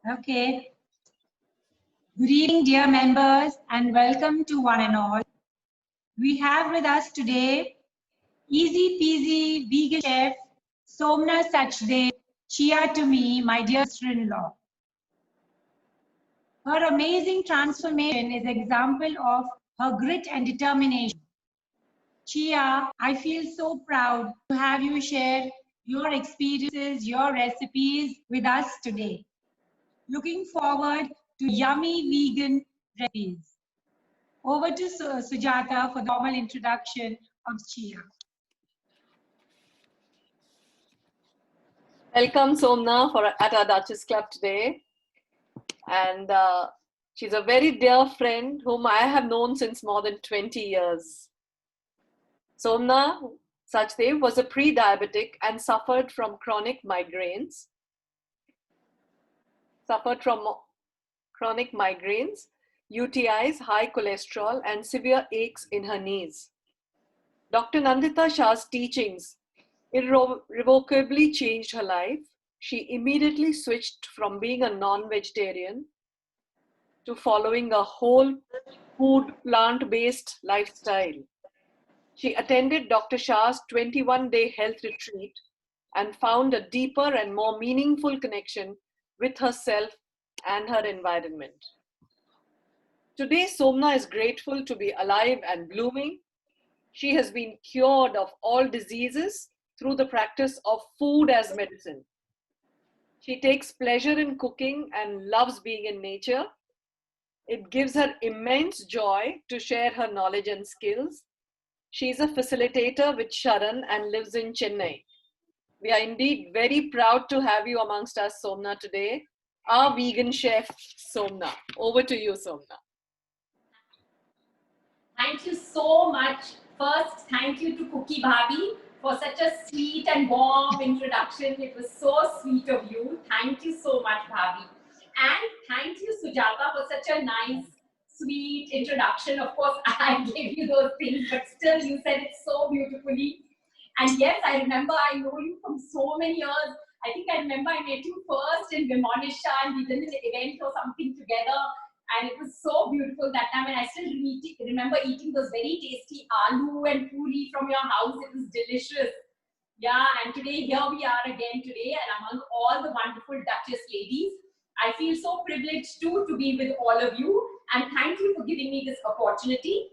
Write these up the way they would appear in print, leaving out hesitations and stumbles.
Okay. Good evening, dear members, and welcome to one and all. We have with us today easy peasy vegan chef Somna Sachdev, Chia to me, my dear sister-in-law. Her amazing transformation is an example of her grit and determination. Chia, I feel so proud to have you share your experiences, your recipes with us today. Looking forward to yummy vegan recipes. Over to Sujata for the formal introduction of Chia. Welcome Somna at our Duchess Club today. And she's a very dear friend whom I have known since more than 20 years. Somna Sachdev was a pre-diabetic and suffered from chronic migraines, UTIs, high cholesterol, and severe aches in her knees. Dr. Nandita Shah's teachings irrevocably changed her life. She immediately switched from being a non-vegetarian to following a whole food, plant-based lifestyle. She attended Dr. Shah's 21-day health retreat and found a deeper and more meaningful connection with herself and her environment. Today, Somna is grateful to be alive and blooming. She has been cured of all diseases through the practice of food as medicine. She takes pleasure in cooking and loves being in nature. It gives her immense joy to share her knowledge and skills. She is a facilitator with Sharan and lives in Chennai. We are indeed very proud to have you amongst us, Somna, today. Our vegan chef, Somna. Over to you, Somna. Thank you so much. First, thank you to Cookie Bhabhi for such a sweet and warm introduction. It was so sweet of you. Thank you so much, Bhabhi. And thank you, Sujata, for such a nice, sweet introduction. Of course, I gave you those things, but still you said it so beautifully. And yes, I remember I know you from so many years. I think I remember I met you first in Vimonisha and we did an event or something together. And it was so beautiful that time. And I still remember eating those very tasty aloo and puri from your house. It was delicious. Yeah, and today, here we are again today. And among all the wonderful Duchess ladies, I feel so privileged too to be with all of you. And thank you for giving me this opportunity.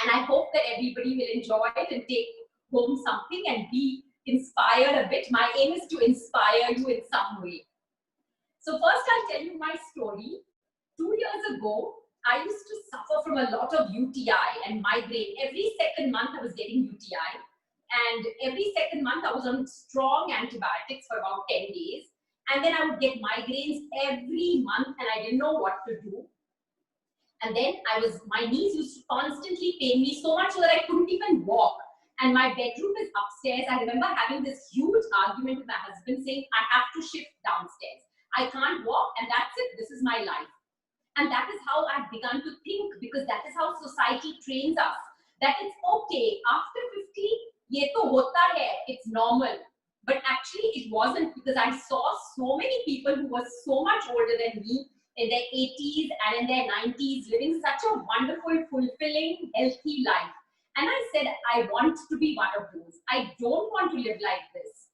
And I hope that everybody will enjoy it and take home something and be inspired a bit. My aim is to inspire you in some way. So first I'll tell you my story. 2 years ago, I used to suffer from a lot of UTI and migraine. Every second month I was getting UTI. And every second month I was on strong antibiotics for about 10 days. And then I would get migraines every month and I didn't know what to do. And then my knees used to constantly pain me so much so that I couldn't even walk. And my bedroom is upstairs. I remember having this huge argument with my husband saying, I have to shift downstairs. I can't walk and that's it. This is my life. And that is how I've begun to think, because that is how society trains us. That it's okay, after 50, ye to hota hai, it's normal. But actually it wasn't, because I saw so many people who were so much older than me, in their 80s and in their 90s, living such a wonderful, fulfilling, healthy life. And I said, I want to be one of those. I don't want to live like this.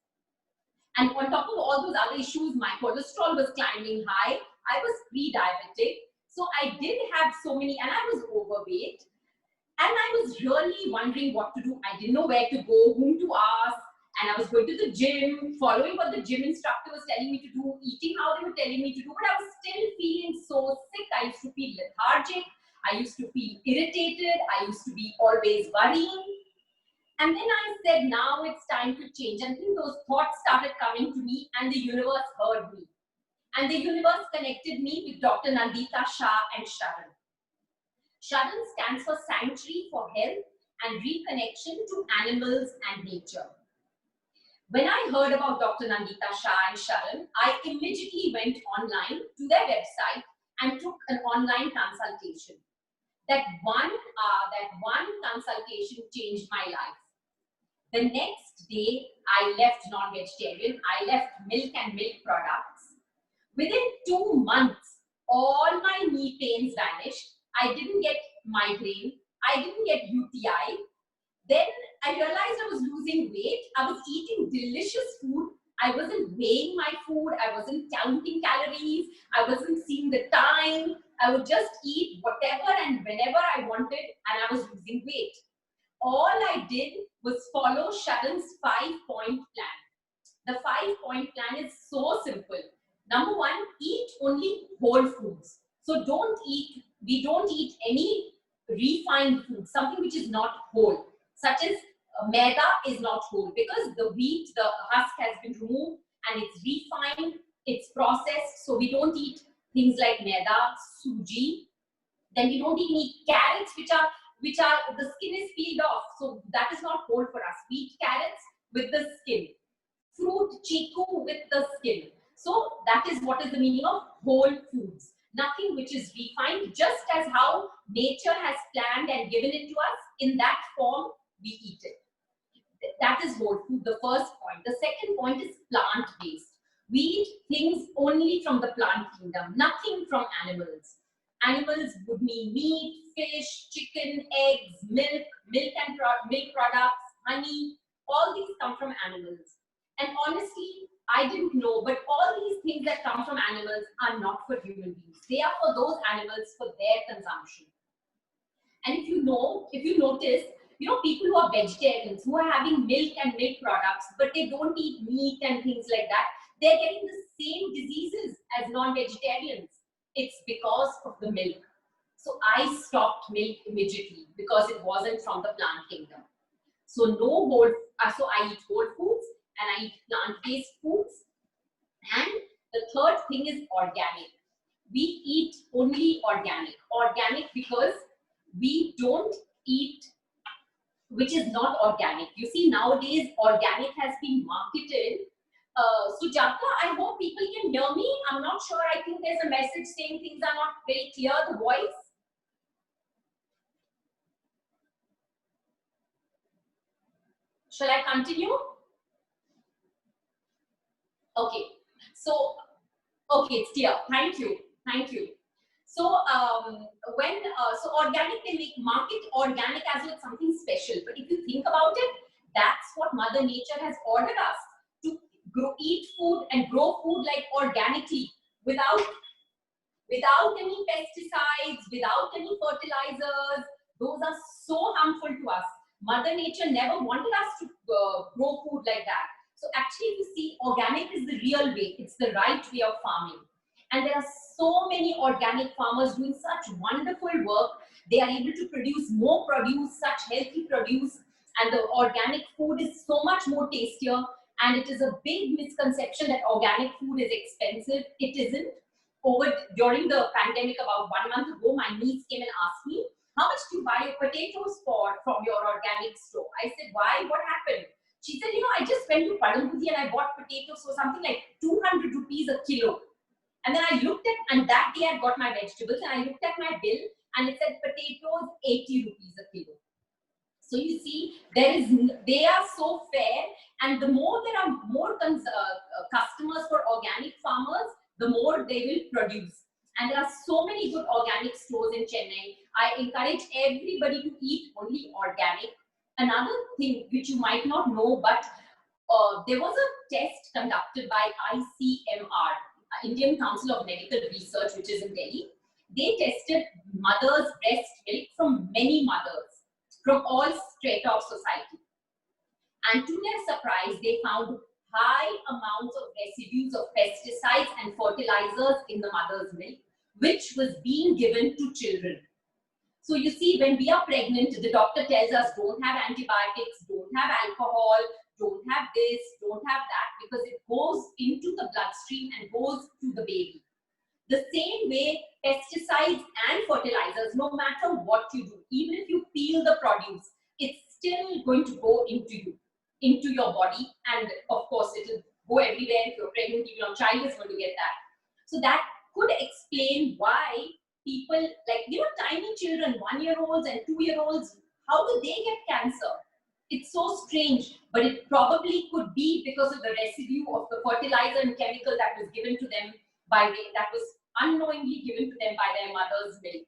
And on top of all those other issues, my cholesterol was climbing high. I was pre-diabetic. So I did have so many, and I was overweight. And I was really wondering what to do. I didn't know where to go, whom to ask. And I was going to the gym, following what the gym instructor was telling me to do, eating how they were telling me to do. But I was still feeling so sick. I used to feel lethargic. I used to feel irritated. I used to be always worrying. And then I said, now it's time to change. And then those thoughts started coming to me and the universe heard me. And the universe connected me with Dr. Nandita Shah and Sharan. Sharan stands for Sanctuary for Health and Reconnection to Animals and Nature. When I heard about Dr. Nandita Shah and Sharan, I immediately went online to their website and took an online consultation. That one consultation changed my life. The next day, I left non-vegetarian. I left milk and milk products. Within 2 months, all my knee pains vanished. I didn't get migraine. I didn't get UTI. Then I realized I was losing weight. I was eating delicious food. I wasn't weighing my food. I wasn't counting calories. I wasn't seeing the time. I would just eat whatever and whenever I wanted, and I was losing weight. All I did was follow Sharan's 5-point plan. The 5-point plan is so simple. Number one, eat only whole foods. So we don't eat any refined food, something which is not whole, such as maida is not whole because the wheat, the husk has been removed and it's refined, it's processed. So we don't eat things like maida, suji. Then we don't even eat carrots, which are the skin is peeled off. So that is not whole for us. We eat carrots with the skin. Fruit, chiku with the skin. So that is what is the meaning of whole foods. Nothing which is refined, just as how nature has planned and given it to us, in that form we eat it. That is whole food, the first point. The second point is plant-based. We eat things only from the plant kingdom, nothing from animals. Animals would mean meat, fish, chicken, eggs, milk products, honey. All these come from animals. And honestly, I didn't know, but all these things that come from animals are not for human beings. They are for those animals for their consumption. And if you notice, people who are vegetarians, who are having milk and milk products, but they don't eat meat and things like that, they're getting the same diseases as non-vegetarians. It's because of the milk. So I stopped milk immediately because it wasn't from the plant kingdom. So so I eat whole foods and I eat plant-based foods. And the third thing is organic. We eat only organic. Organic because we don't eat which is not organic. You see, nowadays organic has been marketed. Sujata, I hope people can hear me. I'm not sure. I think there's a message saying things are not very clear, the voice. Shall I continue? Okay. So, okay, it's clear. Thank you. Thank you. So, so organic, they market organic as though it's something special. But if you think about it, that's what Mother Nature has ordered us to eat food and grow food like organically, without any pesticides, without any fertilizers. Those are so harmful to us. Mother Nature never wanted us to grow food like that. So actually, if you see, organic is the real way. It's the right way of farming. And there are so many organic farmers doing such wonderful work. They are able to produce more produce, such healthy produce. And the organic food is so much more tastier. And it is a big misconception that organic food is expensive. It isn't. During the pandemic, about 1 month ago, my niece came and asked me, how much do you buy your potatoes from your organic store? I said, why? What happened? She said, I just went to Padamputi and I bought potatoes for something like 200 rupees a kilo. And then I looked at, and that day I got my vegetables and I looked at my bill and it said potatoes 80 rupees a kilo. So you see, they are so fair, and the more there are more customers for organic farmers, the more they will produce. And there are so many good organic stores in Chennai. I encourage everybody to eat only organic. Another thing which you might not know, but there was a test conducted by ICMR, Indian Council of Medical Research, which is in Delhi. They tested mothers' breast milk from many mothers, from all strata of society. And to their surprise, they found high amounts of residues of pesticides and fertilizers in the mother's milk, which was being given to children. So you see, when we are pregnant, the doctor tells us don't have antibiotics, don't have alcohol, don't have this, don't have that, because it goes into the bloodstream and goes to the baby. The same way, pesticides and fertilizers, no matter what you do, even if you peel the produce, it's still going to go into your body, and of course it will go everywhere. If you're pregnant, even your child is going to get that. So that could explain why people, like, tiny children, 1-year-olds and 2-year-olds, how do they get cancer? It's so strange, but it probably could be because of the residue of the fertilizer and chemical that was given to them that was unknowingly given to them by their mother's milk.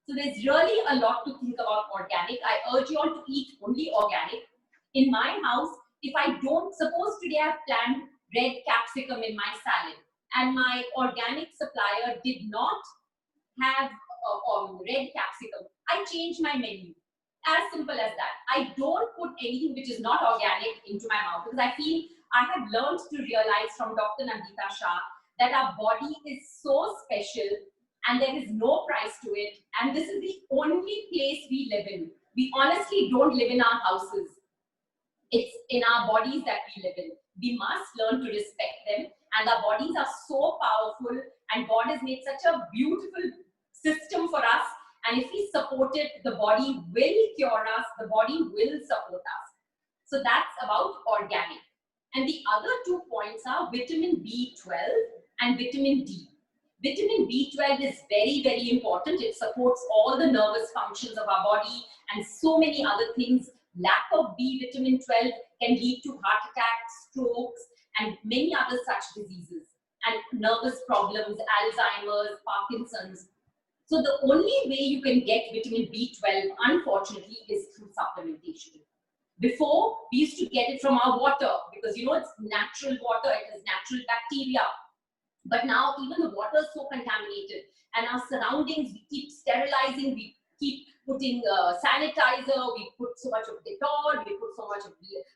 So there's really a lot to think about organic. I urge you all to eat only organic. In my house, if I don't, suppose today I've planned red capsicum in my salad and my organic supplier did not have red capsicum, I change my menu. As simple as that. I don't put anything which is not organic into my mouth because I feel I have learned to realize from Dr. Nandita Shah that our body is so special and there is no price to it. And this is the only place we live in. We honestly don't live in our houses. It's in our bodies that we live in. We must learn to respect them. And our bodies are so powerful and God has made such a beautiful system for us. And if we support it, the body will cure us, the body will support us. So that's about organic. And the other 2 points are vitamin B12 and vitamin D. Vitamin B12 is very, very important. It supports all the nervous functions of our body and so many other things. Lack of B vitamin 12 can lead to heart attacks, strokes, and many other such diseases, and nervous problems, Alzheimer's, Parkinson's. So the only way you can get vitamin B12, unfortunately, is through supplementation. Before, we used to get it from our water because, you know, it's natural water, it has natural bacteria. But now even the water is so contaminated and our surroundings, we keep sterilizing, we keep putting sanitizer, we put so much of Dettol, we put so much of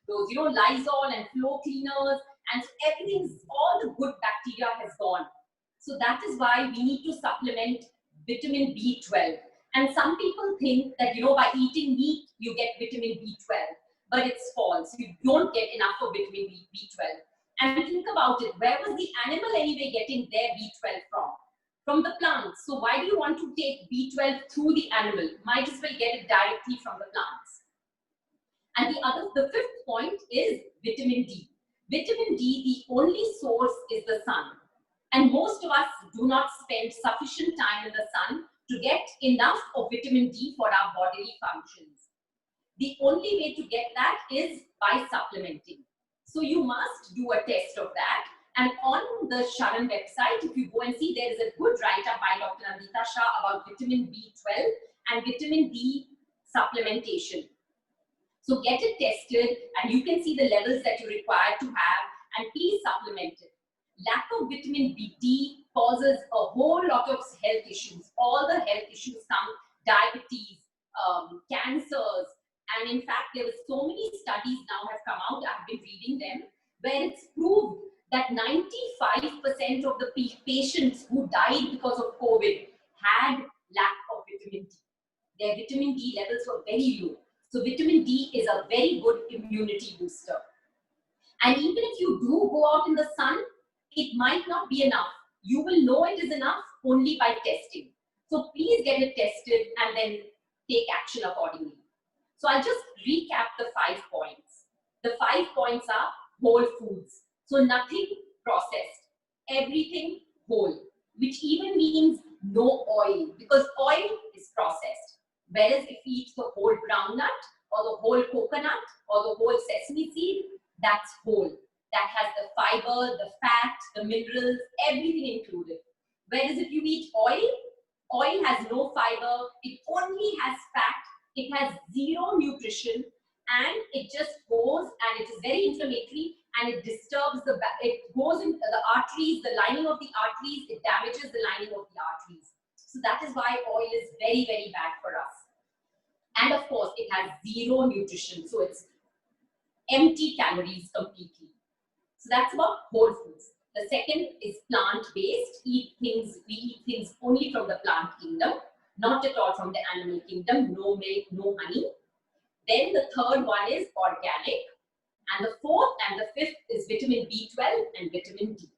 those, you know, Lysol and floor cleaners, and everything's, all the good bacteria has gone. So that is why we need to supplement vitamin B12. And some people think that, you know, by eating meat, you get vitamin B12, but it's false. You don't get enough of vitamin B12. And think about it, where was the animal anyway getting their B12 from? From the plants. So why do you want to take B12 through the animal? Might as well get it directly from the plants. And the fifth point is vitamin D. Vitamin D, the only source is the sun. And most of us do not spend sufficient time in the sun to get enough of vitamin D for our bodily functions. The only way to get that is by supplementing. So you must do a test of that. And on the Sharan website, if you go and see, there is a good write-up by Dr. Nandita Shah about vitamin B12 and vitamin D supplementation. So get it tested and you can see the levels that you require to have, and please supplement it. Lack of vitamin D causes a whole lot of health issues. All the health issues come, diabetes, cancers, and in fact, there were so many studies now have come out, I've been reading them, where it's proved that 95% of the patients who died because of COVID had lack of vitamin D. Their vitamin D levels were very low. So vitamin D is a very good immunity booster. And even if you do go out in the sun, it might not be enough. You will know it is enough only by testing. So please get it tested and then take action accordingly. So I'll just recap the 5 points. The 5 points are whole foods. So nothing processed, everything whole, which even means no oil, because oil is processed. Whereas if you eat the whole groundnut or the whole coconut or the whole sesame seed, that's whole. That has the fiber, the fat, the minerals, everything included. Whereas if you eat oil, oil has no fiber, it only has fat, it has zero nutrition, and it just goes and it is very inflammatory and it disturbs it goes into the arteries, the lining of the arteries, it damages the lining of the arteries. So that is why oil is very, very bad for us. And of course, it has zero nutrition. So it's empty calories completely. So that's about whole foods. The second is plant-based. We eat things only from the plant kingdom, not at all from the animal kingdom, no milk, no honey. Then the third one is organic. And the fourth and the fifth is vitamin B12 and vitamin D.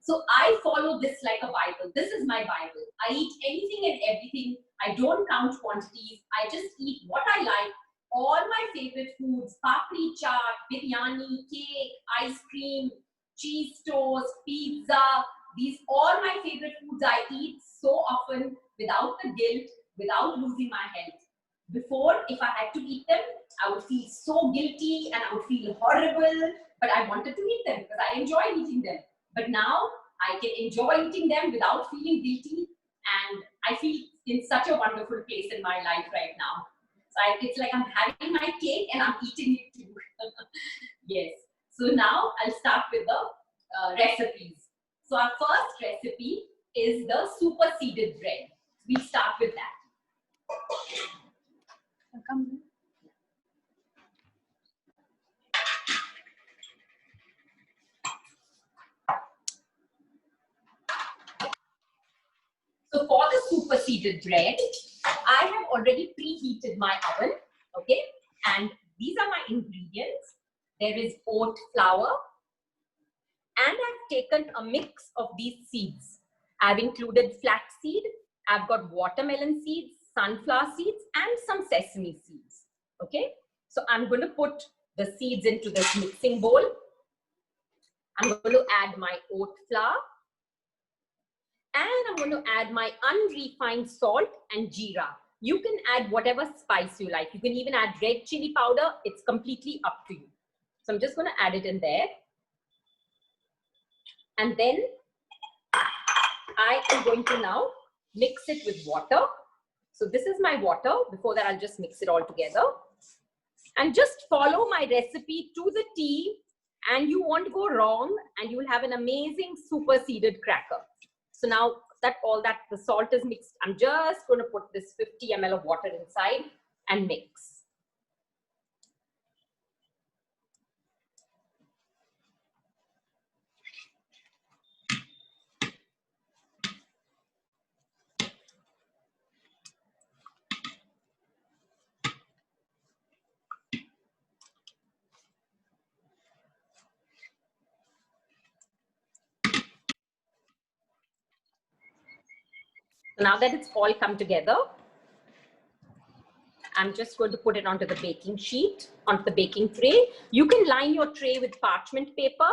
So I follow this like a Bible. This is my Bible. I eat anything and everything. I don't count quantities. I just eat what I like. All my favorite foods, papri chaat, biryani, cake, ice cream, cheese toast, pizza. These all my favorite foods I eat so often without the guilt, without losing my health. Before, if I had to eat them, I would feel so guilty and I would feel horrible, but I wanted to eat them because I enjoy eating them. But now I can enjoy eating them without feeling guilty. And I feel in such a wonderful place in my life right now. So it's like I'm having my cake and I'm eating it too. Yes. So now I'll start with the recipes. So our first recipe is the super seeded bread. We start with that. Welcome. So for the super seeded bread, I have already preheated my oven, okay? And these are my ingredients. There is oat flour, and I've taken a mix of these seeds. I've included flaxseed, I've got watermelon seeds, sunflower seeds, and some sesame seeds, okay? So I'm going to put the seeds into this mixing bowl. I'm going to add my oat flour, and I'm going to add my unrefined salt and jeera. You can add whatever spice you like. You can even add red chili powder. It's completely up to you. So I'm just going to add it in there. And then I am going to now mix it with water. So this is my water. Before that, I'll just mix it all together. And just follow my recipe to the T, and you won't go wrong, and you will have an amazing super seeded cracker. So now that all that the salt is mixed, I'm just going to put this 50 ml of water inside and mix. Now that it's all come together, I'm just going to put it onto the baking sheet, onto the baking tray. You can line your tray with parchment paper.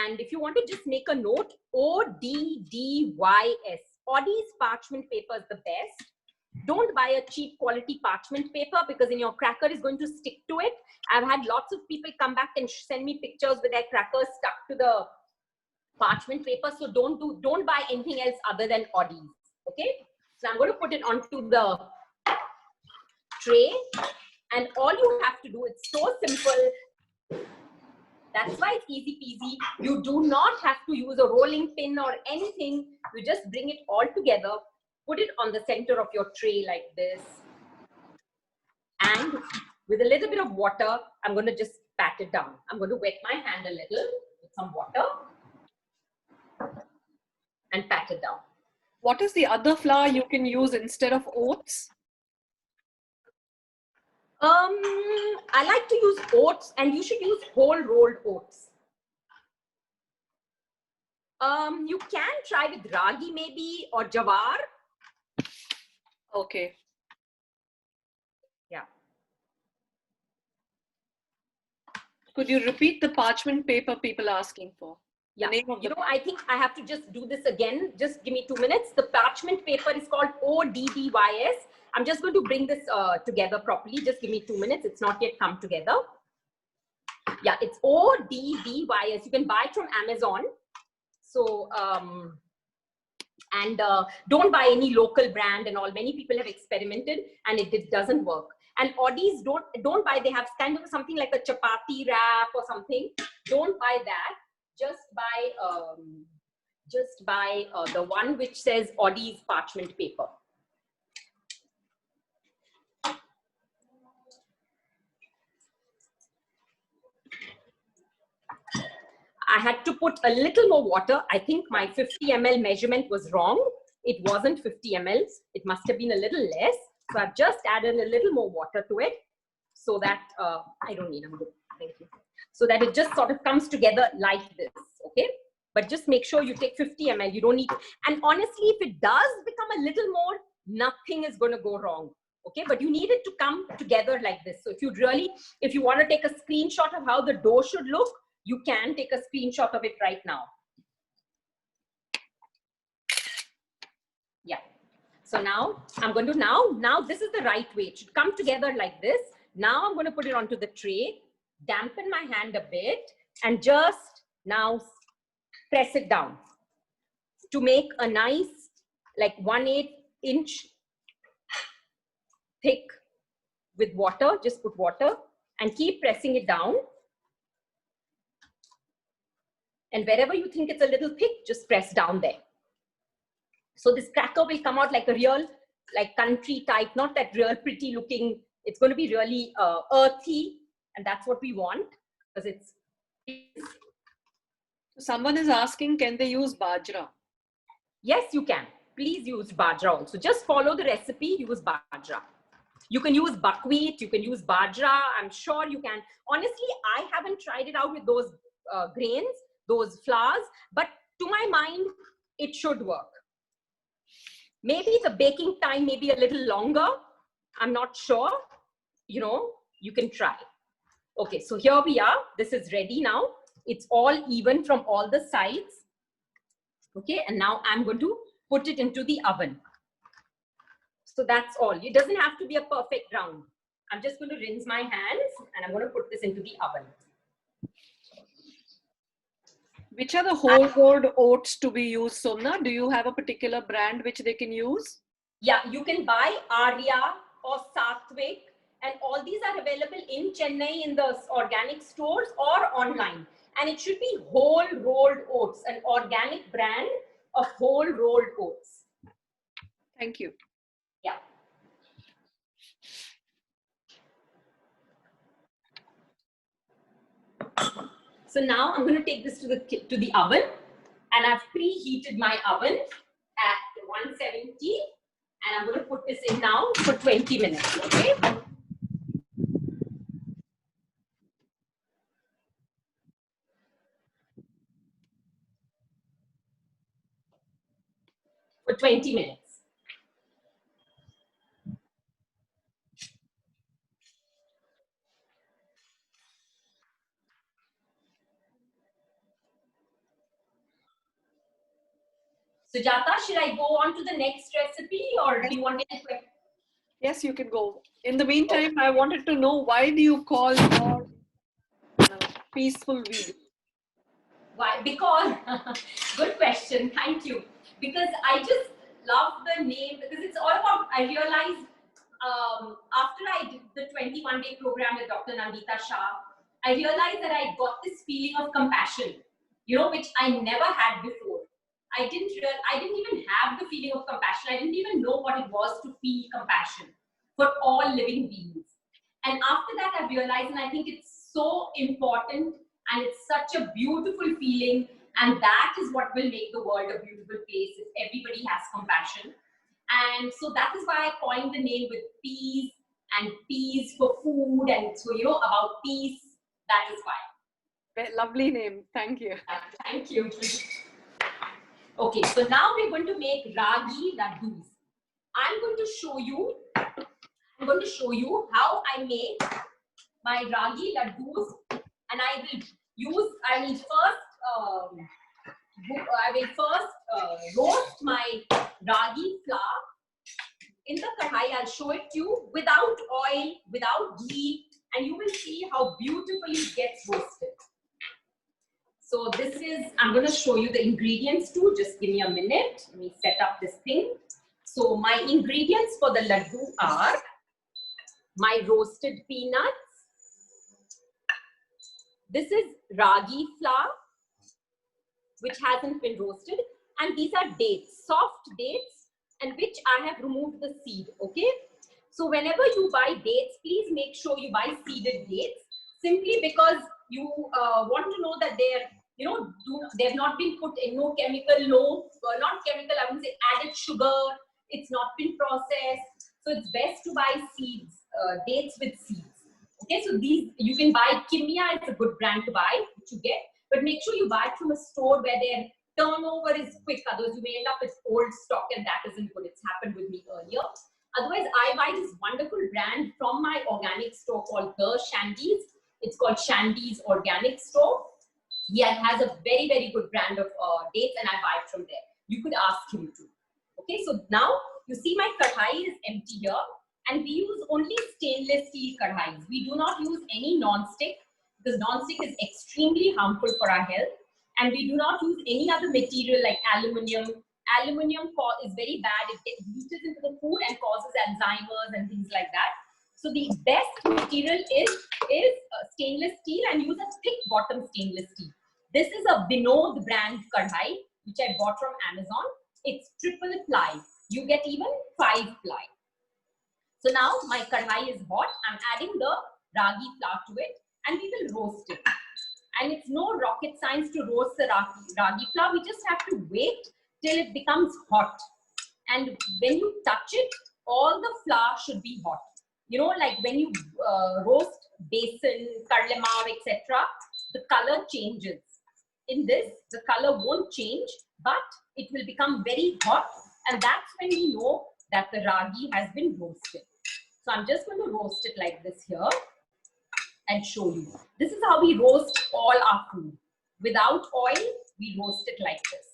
And if you want to just make a note, ODDYS. Oddies parchment paper is the best. Don't buy a cheap quality parchment paper because then your cracker is going to stick to it. I've had lots of people come back and send me pictures with their crackers stuck to the parchment paper. So don't buy anything else other than Oddies. Okay, so I'm going to put it onto the tray, and all you have to do, it's so simple. That's why it's easy peasy. You do not have to use a rolling pin or anything. You just bring it all together, put it on the center of your tray like this, and with a little bit of water, I'm going to just pat it down. I'm going to wet my hand a little with some water and pat it down. What is the other flour you can use instead of oats? I like to use oats, and you should use whole rolled oats. You can try with ragi maybe, or jawar. Okay. Yeah. Could you repeat the parchment paper people are asking for? Yeah, name of you the know, I think I have to just do this again. Just give me 2 minutes. The parchment paper is called ODDYS. I'm just going to bring this together properly. Just give me 2 minutes. It's not yet come together. Yeah, it's ODDYS. You can buy it from Amazon. So, don't buy any local brand and all. Many people have experimented and it doesn't work. And Oddies, don't buy. They have kind of something like a chapati wrap or something. Don't buy that. Just buy the one which says Oddies parchment paper. I had to put a little more water. I think my 50 ml measurement was wrong. It wasn't 50 ml. It must have been a little less. So I've just added a little more water to it so that, I don't need a good, thank you. So that it just sort of comes together like this, okay? But just make sure you take 50 ml. You don't need, and honestly, if it does become a little more, nothing is going to go wrong, okay? But you need it to come together like this. So if you want to take a screenshot of how the dough should look, you can take a screenshot of it right now. Yeah. So now I'm going to, now this is the right way. It should come together like this. Now I'm going to put it onto the tray, dampen my hand a bit, and just now press it down. to make a nice, like 1/8 inch thick with water. Just put water and keep pressing it down. And wherever you think it's a little thick, just press down there. So this cracker will come out like a real, like country type, not that real pretty looking. It's going to be really earthy, and that's what we want, because it's. Someone is asking, can they use bajra? Yes, you can. Please use bajra also. Just follow the recipe, use bajra. You can use buckwheat, you can use bajra. I'm sure you can. Honestly, I haven't tried it out with those grains, those flours, but to my mind, it should work. Maybe the baking time may be a little longer. I'm not sure. You know, you can try. Okay, so here we are. This is ready now. It's all even from all the sides. Okay, and now I'm going to put it into the oven. So that's all. It doesn't have to be a perfect round. I'm just going to rinse my hands and I'm going to put this into the oven. Which are the whole rolled oats to be used, Somna? Do you have a particular brand which they can use? Yeah, you can buy Arya or Satvik, and all these are available in Chennai in the organic stores or online. And it should be whole rolled oats, an organic brand of whole rolled oats. Thank you. Yeah. So now I'm going to take this to the oven, and I've preheated my oven at 170, and I'm going to put this in now for 20 minutes, okay? For 20 minutes. Sujata, should I go on to the next recipe, or do you want me to? Yes, you can go. In the meantime, I wanted to know, why do you call your peaceful video? Why? Because, good question, thank you. Because I just love the name, because it's all about, I realized after I did the 21-day program with Dr. Nandita Shah, I realized that I got this feeling of compassion, you know, which I never had before. I didn't even have the feeling of compassion. I didn't even know what it was to feel compassion for all living beings. And after that, I realized, and I think it's so important, and it's such a beautiful feeling, and that is what will make the world a beautiful place if everybody has compassion. And so that is why I coined the name with peace, and peace for food, and so, you know, about peace. That is why. Lovely name. Thank you. Thank you. Okay, so now we're going to make ragi laddus. I'm going to show you how I make my ragi laddus, and I will first roast my ragi flour in the kadhai. I'll show it to you without oil, without ghee, and you will see how beautifully it gets roasted. So this is, I'm going to show you the ingredients too. Just give me a minute. Let me set up this thing. So my ingredients for the laddu are my roasted peanuts. This is ragi flour, which hasn't been roasted. And these are dates, soft dates, and which I have removed the seed, okay? So whenever you buy dates, please make sure you buy seeded dates, simply because you want to know that they're, you know, they've not been put in no chemical, not chemical, I wouldn't say added sugar, it's not been processed. So it's best to buy seeds, dates with seeds. Okay, so these, you can buy Kimia, it's a good brand to buy, which you get, but make sure you buy it from a store where their turnover is quick, otherwise you may end up with old stock, and that isn't good. It's happened with me earlier. Otherwise, I buy this wonderful brand from my organic store called The Shandy's. It's called Shandy's Organic Store. Yeah, it has a very, very good brand of dates, and I buy it from there. You could ask him to. Okay, so now you see my kadhai is empty here, and we use only stainless steel kadhais. We do not use any non-stick, because non-stick is extremely harmful for our health, and we do not use any other material like aluminium, Aluminium is very bad. It gets leaches into the food and causes Alzheimer's and things like that. So the best material is stainless steel, and use a thick bottom stainless steel. This is a Vinod brand kadhai, which I bought from Amazon. It's triple ply. You get even 5 ply. So now my kadhai is hot. I'm adding the ragi flour to it, and we will roast it. And it's no rocket science to roast the ragi flour. We just have to wait till it becomes hot. And when you touch it, all the flour should be hot. You know, like when you roast besan, kadle maav, etc., the color changes. In this, the color won't change, but it will become very hot. And that's when we know that the ragi has been roasted. So I'm just going to roast it like this here and show you. This is how we roast all our food. Without oil, we roast it like this.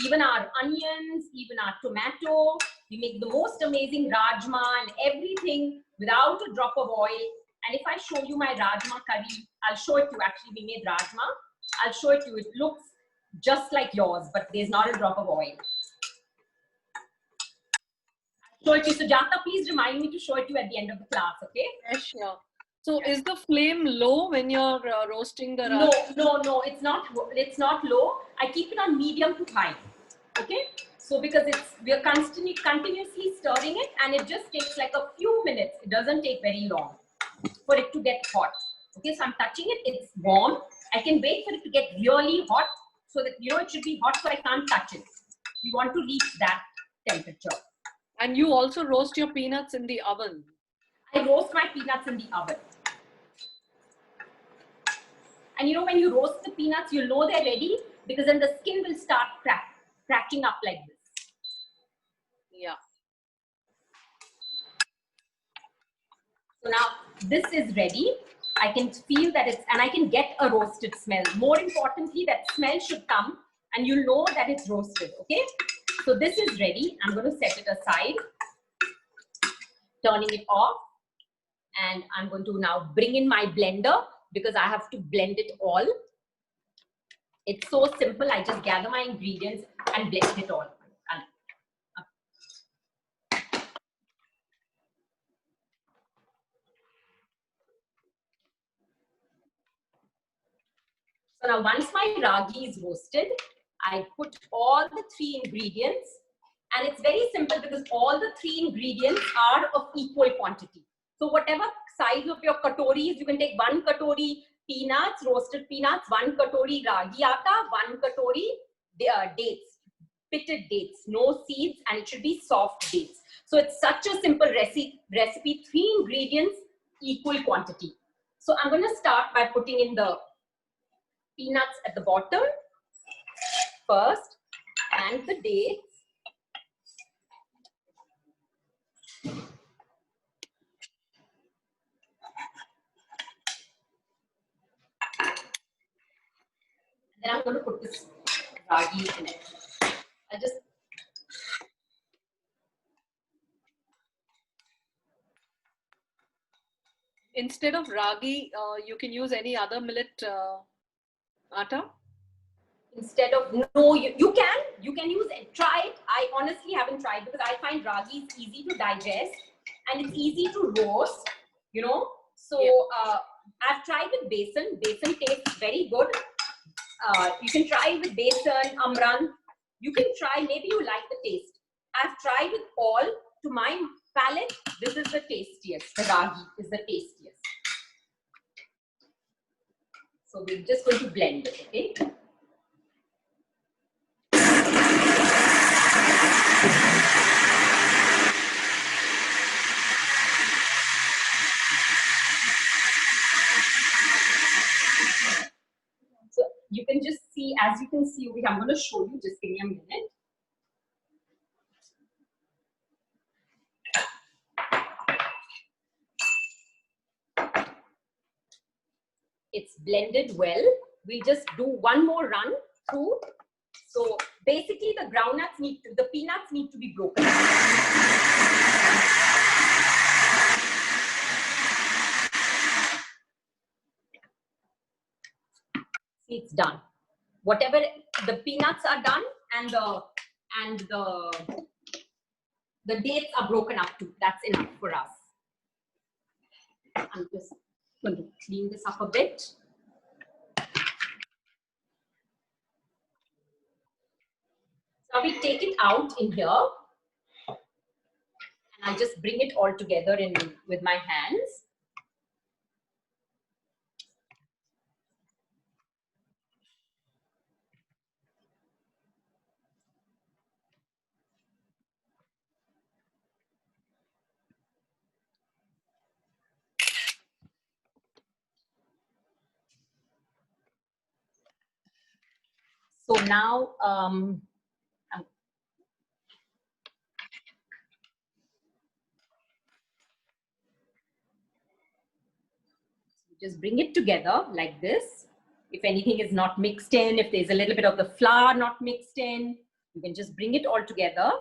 Even our onions, even our tomato, we make the most amazing rajma and everything without a drop of oil. And if I show you my rajma curry, I'll show it to you. Actually, we made rajma. I'll show it to you. It looks just like yours, but there's not a drop of oil. Show it to you. Sujata, please remind me to show it to you at the end of the class, okay? Yes, sure. So is the flame low when you're roasting the ragi? No, it's not low. I keep it on medium to high. Okay? So because we are continuously stirring it, and it just takes like a few minutes. It doesn't take very long for it to get hot. Okay, so I'm touching it, it's warm. I can wait for it to get really hot so that, you know, it should be hot, so I can't touch it. We want to reach that temperature. And you also roast your peanuts in the oven? I roast my peanuts in the oven. And you know, when you roast the peanuts, you'll know they're ready because then the skin will start cracking up like this. Yeah. So now this is ready. I can feel that and I can get a roasted smell. More importantly, that smell should come and you'll know that it's roasted, okay? So this is ready. I'm going to set it aside, turning it off. And I'm going to now bring in my blender because I have to blend it all. It's so simple. I just gather my ingredients and blend it all. So now once my ragi is roasted, I put all the 3 ingredients, and it's very simple because all the 3 ingredients are of equal quantity. So whatever size of your katoris, you can take 1 katori peanuts, roasted peanuts, 1 katori ragi atta, 1 katori dates, pitted dates, no seeds, and it should be soft dates. So it's such a simple recipe, 3 ingredients, equal quantity. So I'm going to start by putting in the peanuts at the bottom first, and the dates. Then I'm going to put this ragi in it. I'll just Instead of ragi, you can use any other millet atta? instead of, no, you can use it. Try it. I honestly haven't tried because I find ragi is easy to digest and it's easy to roast, you know. So yeah. I've tried with besan. Besan tastes very good. You can try with besan, amran. You can try, maybe you like the taste. I've tried with all. To my palate, this is the tastiest. The ragi is the tastiest. So we're just going to blend it, okay? So you can just see, as you can see, I'm going to show you, just give me a minute. It's blended well. We'll just do one more run through. So basically the peanuts need to be broken. See, it's done. Whatever the peanuts are done and the dates are broken up too. That's enough for us. I'm just going to clean this up a bit. Now we take it out in here, and I just bring it all together with my hands. So now, just bring it together like this. If anything is not mixed in, if there's a little bit of the flour not mixed in, you can just bring it all together.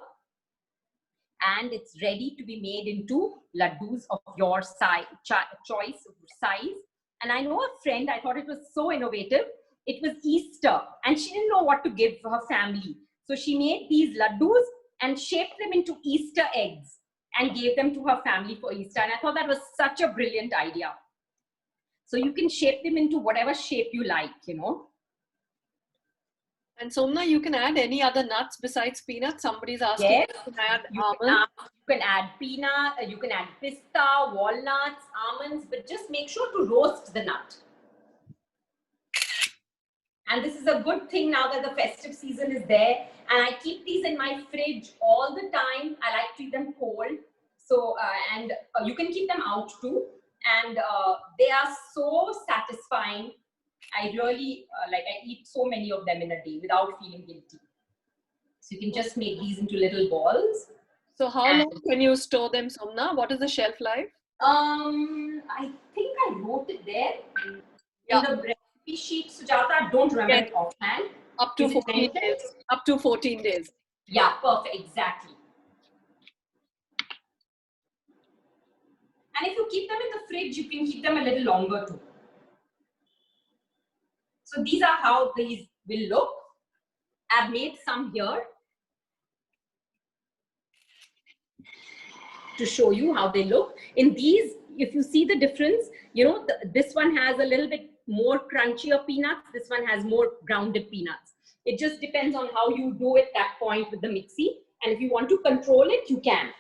And it's ready to be made into laddus of your choice of size. And I know a friend, I thought it was so innovative. It was Easter and she didn't know what to give for her family. So she made these laddus and shaped them into Easter eggs and gave them to her family for Easter. And I thought that was such a brilliant idea. So you can shape them into whatever shape you like, you know. And Somna, you can add any other nuts besides peanuts. Somebody's asking. Yes, you can add you can add peanut, you can add pista, walnuts, almonds, but just make sure to roast the nut. And this is a good thing now that the festive season is there. And I keep these in my fridge all the time. I like to eat them cold. So, you can keep them out too. And they are so satisfying. I really, I eat so many of them in a day without feeling guilty. So you can just make these into little balls. So how long can you store them, Somna? What is the shelf life? I think I wrote it there in the recipe sheet, Sujata. I don't remember it offhand. Up to 14 days. Up to 14 days. Yeah, perfect. Exactly. And if you keep them in the fridge, you can keep them a little longer too. So these are how these will look. I've made some here to show you how they look. In these, if you see the difference, you know, this one has a little bit more crunchier peanuts. This one has more grounded peanuts. It just depends on how you do it that point with the mixie. And if you want to control it, you can.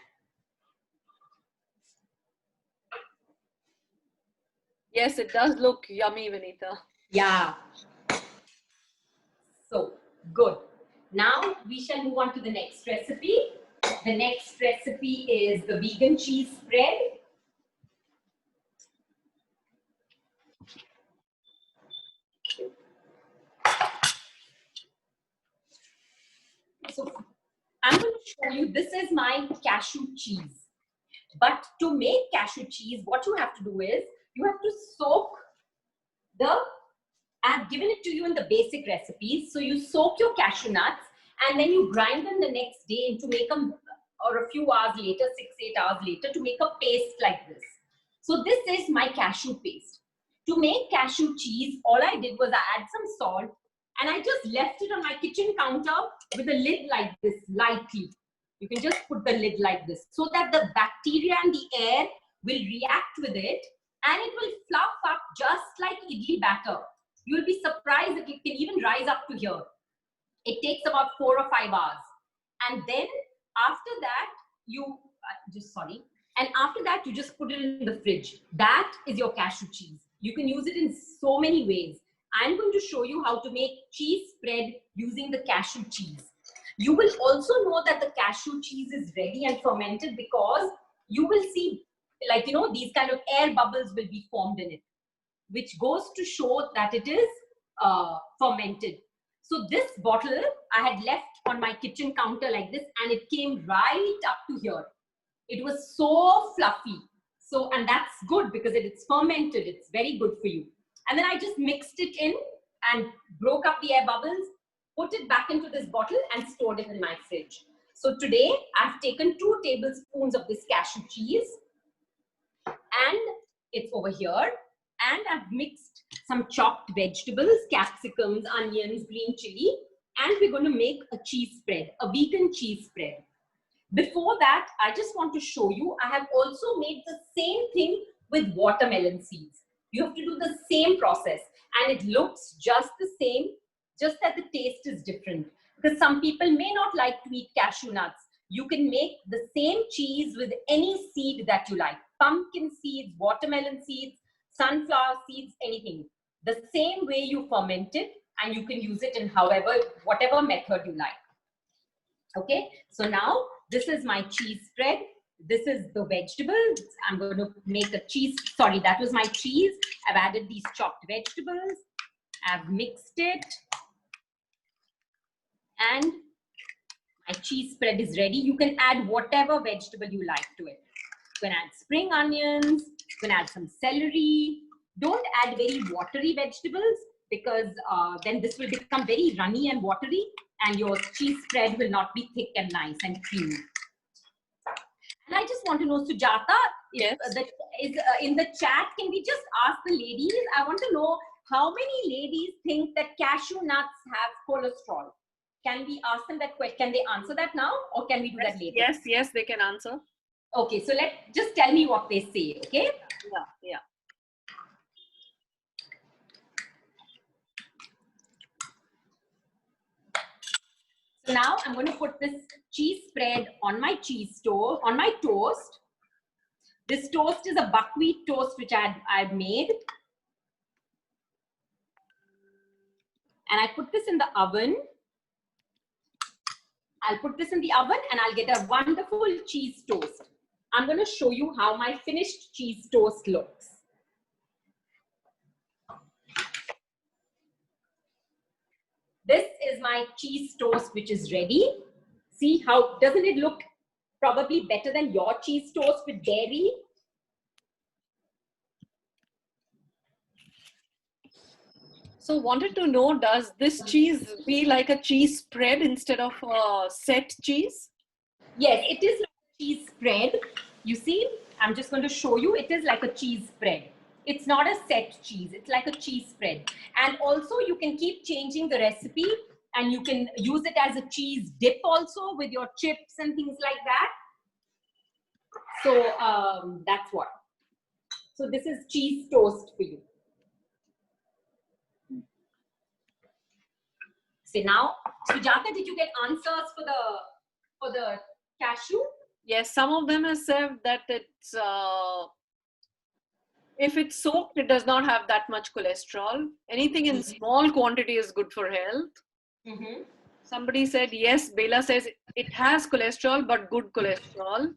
Yes, it does look yummy, Vinita. Yeah. So, good. Now we shall move on to the next recipe. The next recipe is the vegan cheese spread. So, I'm going to show you, this is my cashew cheese. But to make cashew cheese, what you have to do is, you have to soak I've given it to you in the basic recipes. So you soak your cashew nuts and then you grind them the next day to make them, or a few hours later, 6-8 hours later, to make a paste like this. So this is my cashew paste. To make cashew cheese, all I did was I add some salt and I just left it on my kitchen counter with a lid like this, lightly. You can just put the lid like this so that the bacteria and the air will react with it and it will fluff up just like idli batter. You'll be surprised that it can even rise up to here. It takes about 4 or 5 hours. And then after that, you just put it in the fridge. That is your cashew cheese. You can use it in so many ways. I'm going to show you how to make cheese spread using the cashew cheese. You will also know that the cashew cheese is ready and fermented because you will see, like, you know, these kind of air bubbles will be formed in it, which goes to show that it is fermented. So this bottle I had left on my kitchen counter like this and it came right up to here. It was so fluffy. So, and that's good because it's fermented. It's very good for you. And then I just mixed it in and broke up the air bubbles, put it back into this bottle and stored it in my fridge. So today I've taken 2 tablespoons of this cashew cheese and it's over here. And I've mixed some chopped vegetables, capsicums, onions, green chili, and we're going to make a cheese spread, a vegan cheese spread. Before that, I just want to show you, I have also made the same thing with watermelon seeds. You have to do the same process, and it looks just the same, just that the taste is different. Because some people may not like to eat cashew nuts. You can make the same cheese with any seed that you like. Pumpkin seeds, watermelon seeds, sunflower seeds, anything. The same way you ferment it, and you can use it in whatever method you like. Okay, so now this is my cheese spread. This is the vegetables. I'm going to make a cheese. Sorry, that was my cheese. I've added these chopped vegetables. I've mixed it. And my cheese spread is ready. You can add whatever vegetable you like to it. You can add spring onions. You can add some celery. Don't add very watery vegetables, because then this will become very runny and watery, and your cheese spread will not be thick and nice and creamy. And I just want to know, Sujata, Yes. In the chat, can we just ask the ladies? I want to know how many ladies think that cashew nuts have cholesterol. Can we ask them that question? Can they answer that now, or can we do that later? Yes, yes, they can answer. Okay, so just tell me what they say, okay? Yeah. So now I'm going to put this cheese spread on my on my toast. This toast is a buckwheat toast which I've made. And I put this in the oven. I'll put this in the oven and I'll get a wonderful cheese toast. I'm going to show you how my finished cheese toast looks. This is my cheese toast which is ready. See how, doesn't it look probably better than your cheese toast with dairy? So wanted to know, does this cheese be like a cheese spread instead of a set cheese? Yes, it is like a cheese spread. You see, I'm just going to show you. It is like a cheese spread. It's not a set cheese. It's like a cheese spread. And also you can keep changing the recipe, and you can use it as a cheese dip also with your chips and things like that. So that's what. So this is cheese toast for you. So now, Sujata, did you get answers for the cashew? Yes, some of them have said that it's if it's soaked, it does not have that much cholesterol. Anything in small quantity is good for health. Mm-hmm. Somebody said yes. Bela says it has cholesterol, but good cholesterol.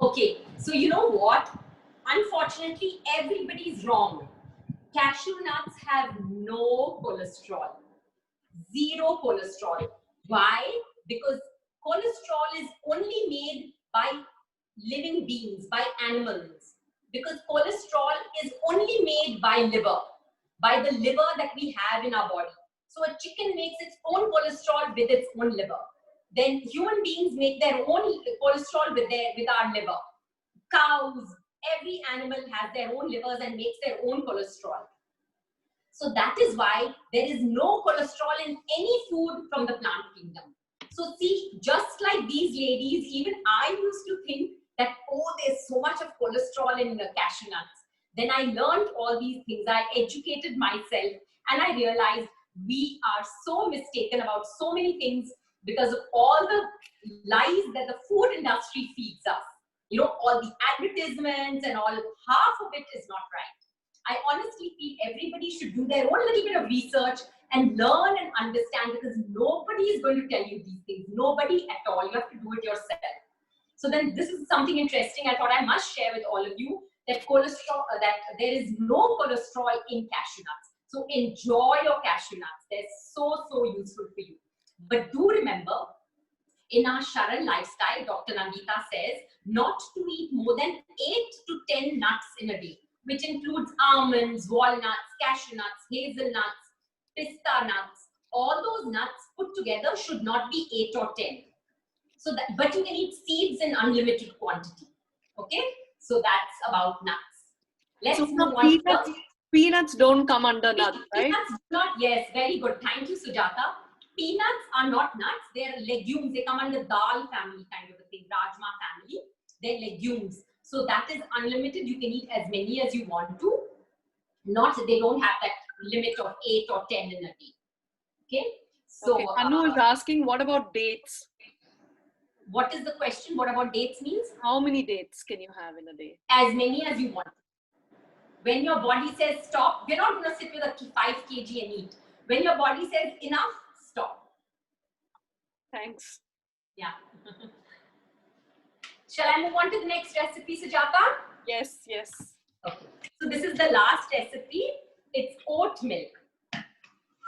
Okay, so you know what? Unfortunately, everybody's wrong. Cashew nuts have no cholesterol. Zero cholesterol. Why? Because cholesterol is only made by living beings, by animals. Because cholesterol is only made by the liver that we have in our body. So a chicken makes its own cholesterol with its own liver. Then human beings make their own cholesterol with our liver. Cows, every animal has their own livers and makes their own cholesterol. So that is why there is no cholesterol in any food from the plant kingdom. So see, just like these ladies, even I used to think that, oh, there's so much of cholesterol in the cashew nuts. Then I learned all these things. I educated myself, and I realized we are so mistaken about so many things because of all the lies that the food industry feeds us. You know, all the advertisements and all, half of it is not right. I honestly feel everybody should do their own little bit of research and learn and understand, because nobody is going to tell you these things. Nobody at all. You have to do it yourself. So then this is something interesting I thought I must share with all of you, that cholesterol, that there is no cholesterol in cashew nuts. So enjoy your cashew nuts. They're so, so useful for you. But do remember, in our Sharan lifestyle, Dr. Nandita says not to eat more than 8 to 10 nuts in a day, which includes almonds, walnuts, cashew nuts, hazelnuts, pista nuts. All those nuts put together should not be 8 or 10. So that, but you can eat seeds in unlimited quantity. Okay, so that's about nuts. Let's So move on. Peanuts don't come under nuts, right? Peanuts do not, yes, very good. Thank you, Sujata. Peanuts are not nuts, they're legumes. They come under dal family kind of a thing, Rajma family. They're legumes. So that is unlimited. You can eat as many as you want to. Not, they don't have that limit of 8 or 10 in a day. Okay. So Okay. Anu is asking, what about dates? what is the question? What about dates means? How many dates can you have in a day? As many as you want. When your body says stop, you're not going to sit with a 5 kg and eat. When your body says enough, stop. Thanks. Yeah. Shall I move on to the next recipe, Sujata? Yes, yes. Okay. So this is the last recipe. It's oat milk.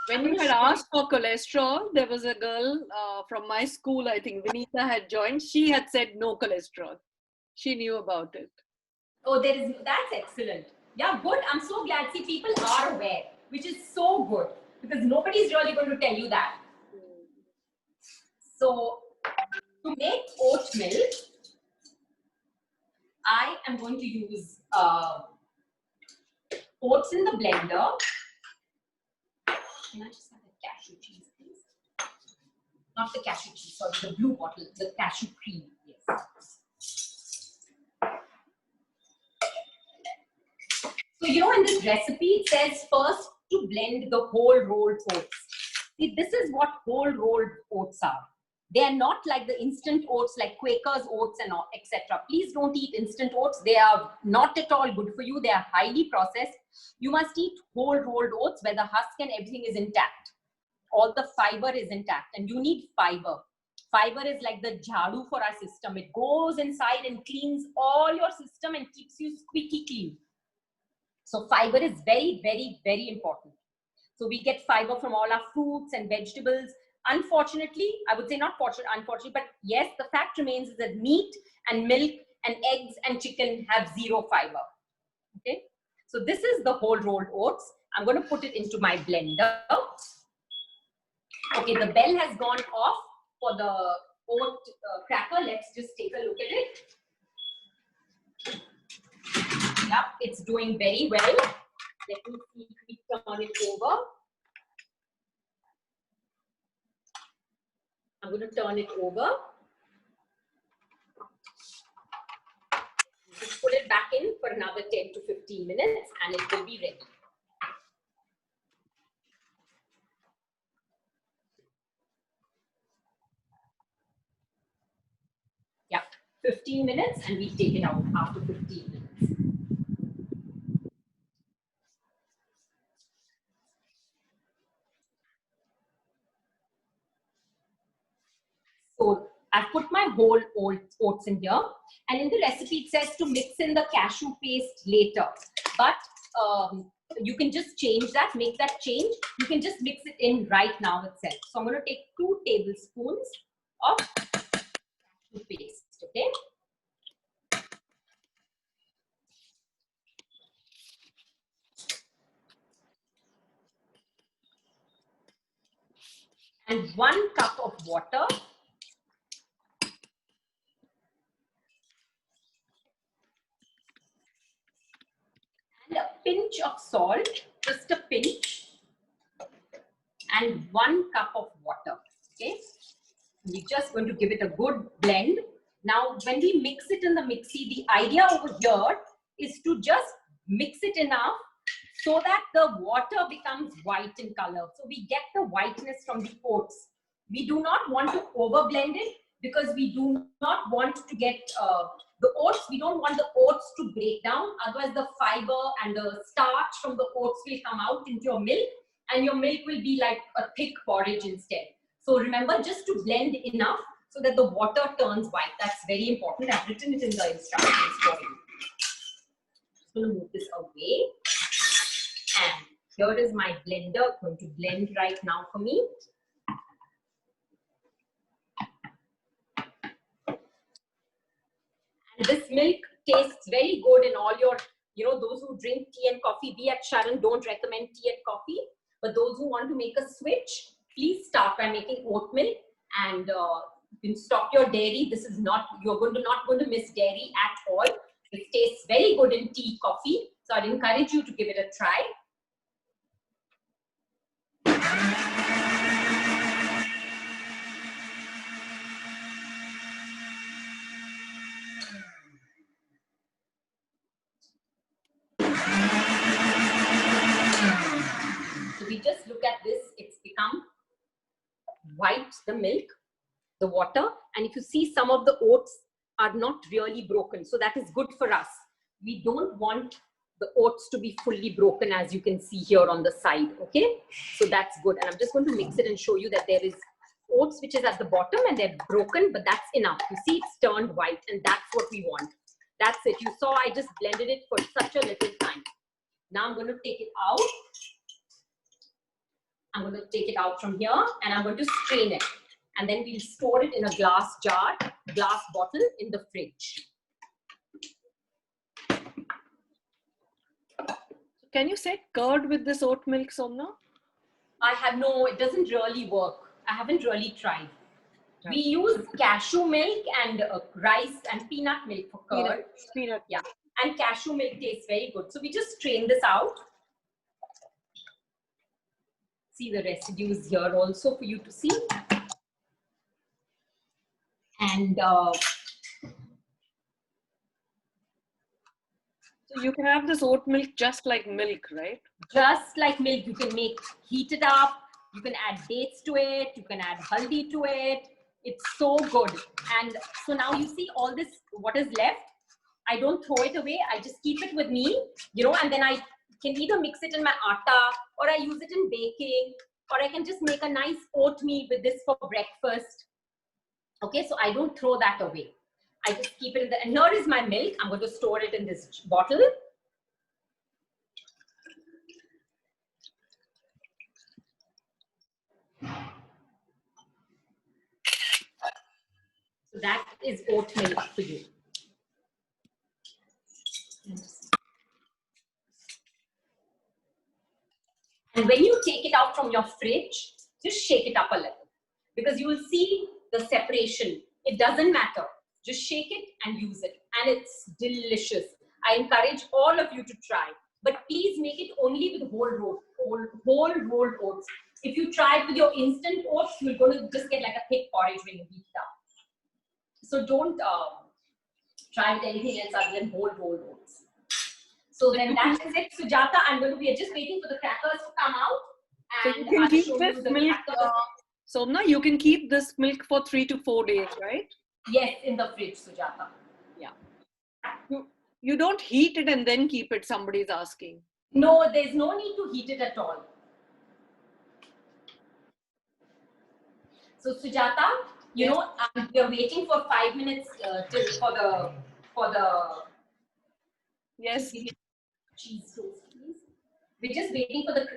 When you had asked for cholesterol, there was a girl from my school, I think Vinita had joined. She had said no cholesterol. She knew about it. Oh, that's excellent. Yeah, good. I'm so glad. See, people are aware, which is so good because nobody's really going to tell you that. So to make oat milk, I am going to use oats in the blender. Can I just have the cashew cheese, please? Not the cashew cheese, sorry, the blue bottle, the cashew cream. Yes. So, you know, in this recipe, it says first to blend the whole rolled oats. See, this is what whole rolled oats are. They are not like the instant oats, like Quaker's oats and etc. Please don't eat instant oats. They are not at all good for you. They are highly processed. You must eat whole rolled oats where the husk and everything is intact. All the fiber is intact, and you need fiber. Fiber is like the jhadu for our system. It goes inside and cleans all your system and keeps you squeaky clean. So fiber is very, very, very important. So we get fiber from all our fruits and vegetables. Unfortunately, I would say not unfortunately, but yes, the fact remains is that meat and milk and eggs and chicken have zero fiber. Okay. So this is the whole rolled oats. I'm going to put it into my blender. Okay, the bell has gone off for the oat cracker. Let's just take a look at it. Yep, it's doing very well. Let me see if we turn it over. I'm going to turn it over. Just put it back in for another 10 to 15 minutes and it will be ready. Yeah, 15 minutes and we take it out after 15 minutes. So I've put my whole oats in here, and in the recipe it says to mix in the cashew paste later, but you can just change that, make that change. You can just mix it in right now itself. So I'm going to take 2 tablespoons of cashew paste, okay? And 1 cup of water. And a pinch of salt, just a pinch. And 1 cup of water, okay? We're just going to give it a good blend. Now, when we mix it in the mixie, the idea over here is to just mix it enough so that the water becomes white in color. So we get the whiteness from the oats. We do not want to over blend it because we do not want to get the oats. We don't want the oats to break down. Otherwise, the fiber and the starch from the oats will come out into your milk and your milk will be like a thick porridge instead. So remember just to blend enough so that the water turns white. That's very important. I've written it in the instructions for you. I'm going to move this away. And here is my blender going to blend right now for me. And this milk tastes very good in all your, you know, those who drink tea and coffee. We at Sharon don't recommend tea and coffee. But those who want to make a switch, please start by making oat milk, and you can stop your dairy. This is not, you're not going to miss dairy at all. It tastes very good in tea, coffee. So I'd encourage you to give it a try. So we just look at this, it's become white, the milk, the water, and if you see, some of the oats are not really broken. So that is good for us. We don't want the oats to be fully broken, as you can see here on the side, okay? So that's good. And I'm just going to mix it and show you that there is oats which is at the bottom and they're broken, but that's enough. You see, it's turned white, and that's what we want. That's it. You saw I just blended it for such a little time. Now I'm going to take it out. I'm going to take it out from here and I'm going to strain it. And then we'll store it in a glass jar, glass bottle in the fridge. Can you say curd with this oat milk, Somna? It doesn't really work. I haven't really tried. We use cashew milk and rice and peanut milk for curd. Peanut. Yeah. And cashew milk tastes very good. So we just strain this out. See the residues here also for you to see. And so you can have this oat milk just like milk, right? Just like milk, you can heat it up. You can add dates to it. You can add haldi to it. It's so good. And so now you see all this, what is left. I don't throw it away. I just keep it with me, and then I can either mix it in my atta, or I use it in baking, or I can just make a nice oatmeal with this for breakfast. Okay, so I don't throw that away. I just keep it in and here is my milk. I'm going to store it in this bottle. So that is oat milk for you. And when you take it out from your fridge, just shake it up a little, because you will see the separation. It doesn't matter. Just shake it and use it. And it's delicious. I encourage all of you to try. But please make it only with whole rolled oats. If you try it with your instant oats, you're going to just get like a thick porridge when you heat it up. So don't try with anything else other than whole rolled oats. So then that is it, Sujata. We are just waiting for the crackers to come out. And so you can keep this milk, Somna, you can keep this milk for 3 to 4 days, right? Yes, in the fridge, Sujata. Yeah. You don't heat it and then keep it, somebody's asking. No, there's no need to heat it at all. So Sujata, we are waiting for 5 minutes for the yes, cheese toast, please. We're just waiting for the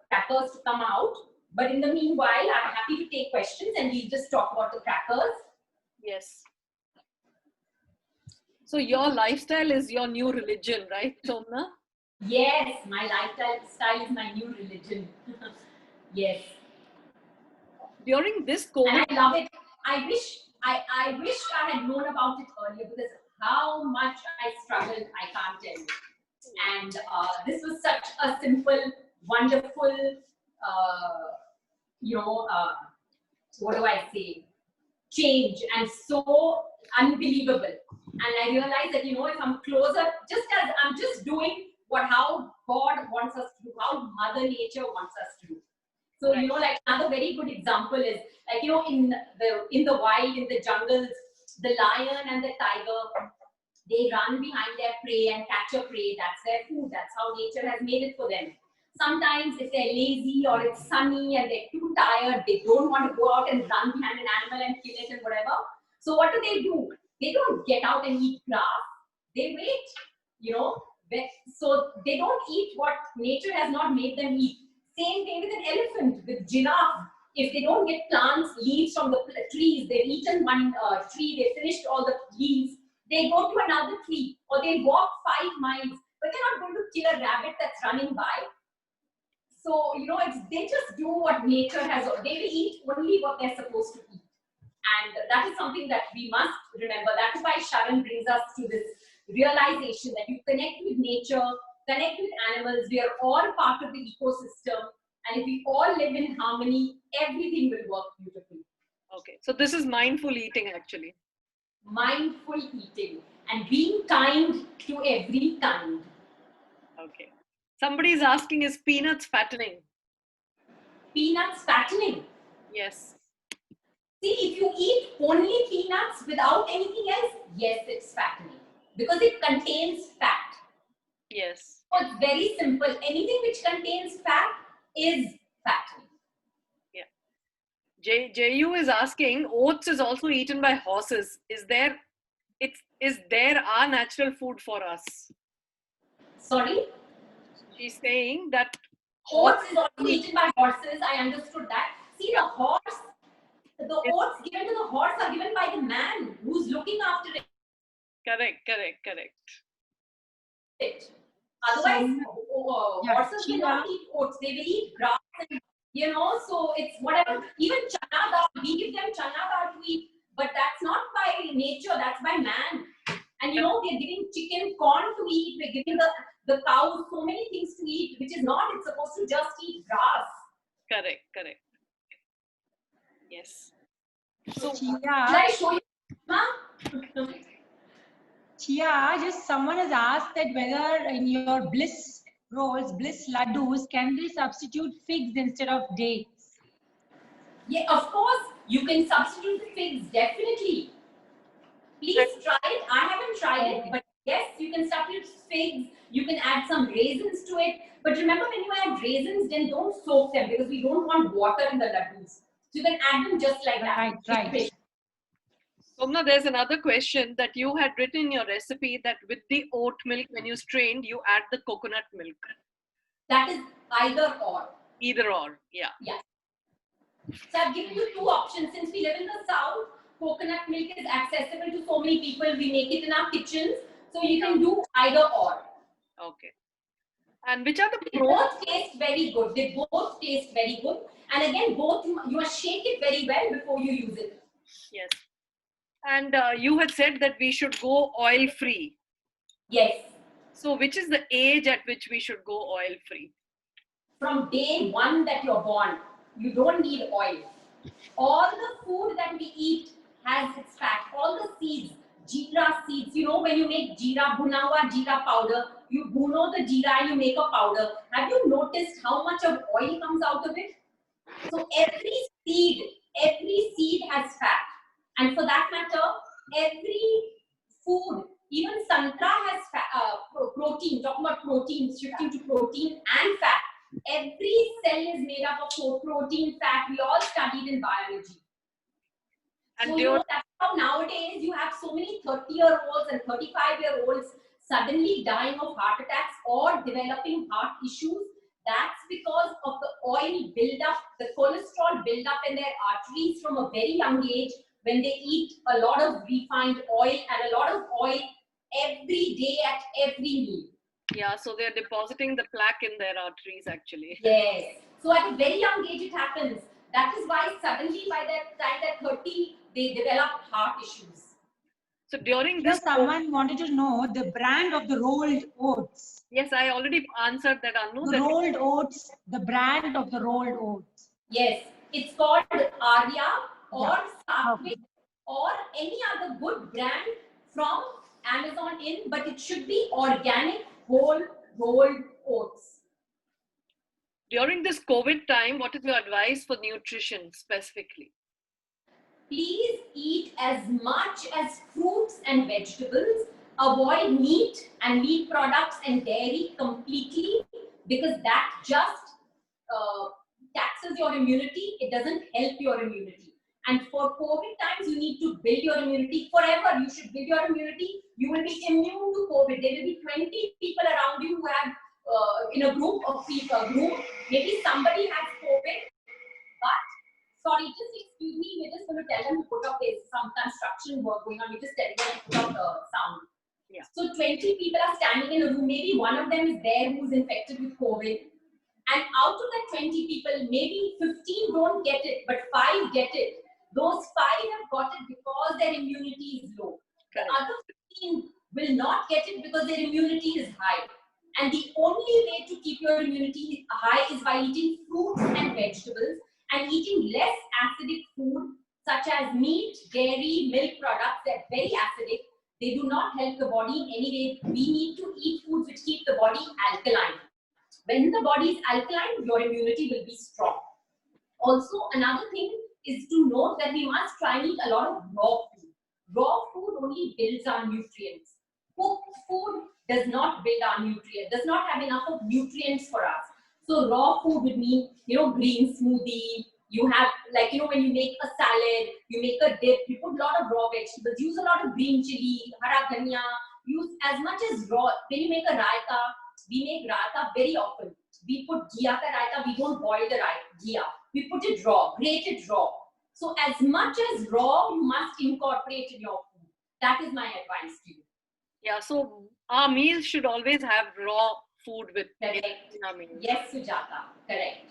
crackers to come out. But in the meanwhile, I'm happy to take questions and we'll just talk about the crackers. Yes. So your lifestyle is your new religion, right, Somna? Yes, my lifestyle is my new religion. Yes. During this COVID, and I love it. I wish I had known about it earlier, because how much I struggled, I can't tell you. And this was such a simple, wonderful, what do I say? Change, and so unbelievable. And I realized that, if I'm closer, just as I'm just doing how God wants us to do, how Mother Nature wants us to do. So, like another very good example is, like, in the wild, in the jungles, the lion and the tiger, they run behind their prey and catch a prey. That's their food. That's how nature has made it for them. Sometimes if they're lazy or it's sunny and they're too tired, they don't want to go out and run behind an animal and kill it and whatever. So what do? They don't get out and eat grass. They wait, so they don't eat what nature has not made them eat. Same thing with an elephant, with giraffe. If they don't get plants, leaves from the trees, they've eaten one tree, they finished all the leaves, they go to another tree, or they walk 5 miles, but they're not going to kill a rabbit that's running by. So, they just do what nature has, they will eat only what they're supposed to eat. And that is something that we must remember. That is why Sharan brings us to this realization that you connect with nature, connect with animals. We are all part of the ecosystem. And if we all live in harmony, everything will work beautifully. Okay, so this is mindful eating actually. Mindful eating and being kind to every kind. Okay. Somebody is asking, is peanuts fattening? Peanuts fattening. Yes. See, if you eat only peanuts without anything else, yes, it's fattening because it contains fat. Yes. So it's very simple. Anything which contains fat is fattening. Ju is asking, oats is also eaten by horses. Is there our natural food for us? Sorry? She's saying that Oats is also eaten by horses. I understood that. See, the oats given to the horse are given by the man who's looking after it. Correct. Otherwise, horses will not eat oats. They will eat grass and, so it's whatever. Even chana dal, we give them chana dal to eat, but that's not by nature, that's by man. And we're giving chicken, corn to eat, we're giving the cows so many things to eat, which is not, it's supposed to just eat grass. Correct. Yes. So, should I show you? Chia, just someone has asked that whether in your bliss rolls, bliss laddus, can they substitute figs instead of dates? Yeah, of course, you can substitute the figs, definitely. Please try it. I haven't tried it, but yes, you can substitute figs. You can add some raisins to it. But remember, when you add raisins, then don't soak them because we don't want water in the laddus. So you can add them just like that. Right. Somna, there's another question that you had written in your recipe that with the oat milk, when you strained, you add the coconut milk. That is either or. Either or, yeah. So I've given you two options. Since we live in the south, coconut milk is accessible to so many people. We make it in our kitchens. So you can do either or. Okay. And which are the They both taste very good. They both taste very good. And again, both you must shake it very well before you use it. Yes. And you had said that we should go oil-free. Yes. So which is the age at which we should go oil-free? From day one that you're born, you don't need oil. All the food that we eat has its fat. All the seeds, jeera seeds, when you make jeera, bhuna hua jeera powder, you bhuno the jeera and you make a powder. Have you noticed how much of oil comes out of it? So every seed has fat. And for that matter, every food, even santra has protein. Talking about protein, shifting to protein and fat. Every cell is made up of protein, fat. We all studied in biology. And so that's how nowadays you have so many 30-year-olds and 35-year-olds suddenly dying of heart attacks or developing heart issues. That's because of the oil buildup, the cholesterol buildup in their arteries from a very young age when they eat a lot of refined oil and a lot of oil every day at every meal. Yeah, so they're depositing the plaque in their arteries actually. Yes. So at a very young age it happens. That is why suddenly by that time they're 30, they develop heart issues. So during this... someone wanted to know the brand of the rolled oats. Yes, I already answered that, Anu. The rolled oats, the brand of the rolled oats. Yes, it's called Arya or Sattvic or any other good brand from Amazon but it should be organic, whole, rolled oats. During this COVID time, what is your advice for nutrition specifically? Please eat as much as fruits and vegetables. Avoid meat and meat products and dairy completely because that just taxes your immunity. It doesn't help your immunity. And for COVID times, you need to build your immunity forever. You should build your immunity. You will be immune to COVID. There will be 20 people around you who have, in a group of people, maybe somebody has COVID, but sorry, just excuse me. We're just going to tell them to put up some construction work going on. We're just telling them to put up the sound. Yeah. So 20 people are standing in a room. Maybe one of them is there who's infected with COVID. And out of that 20 people, maybe 15 don't get it, but 5 get it. Those 5 have got it because their immunity is low. The other 15 will not get it because their immunity is high. And the only way to keep your immunity high is by eating fruits and vegetables and eating less acidic food such as meat, dairy, milk products. They're very acidic. They do not help the body in any way. We need to eat foods which keep the body alkaline. When the body is alkaline, your immunity will be strong. Also, another thing is to note that we must try and eat a lot of raw food. Raw food only builds our nutrients. Cooked food does not build our nutrients, does not have enough of nutrients for us. So raw food would mean, green smoothie. You have, when you make a salad, you make a dip, you put a lot of raw vegetables, use a lot of green chili, hara dhania, use as much as raw. When you make a raita, we make raita very often. We put ghee ka raita, we don't boil the ghee. We put it raw, grate it raw. So as much as raw, you must incorporate in your food. That is my advice to you. Yeah, so our meals should always have raw food with Correct. in our meals. Yes, Sujata, correct.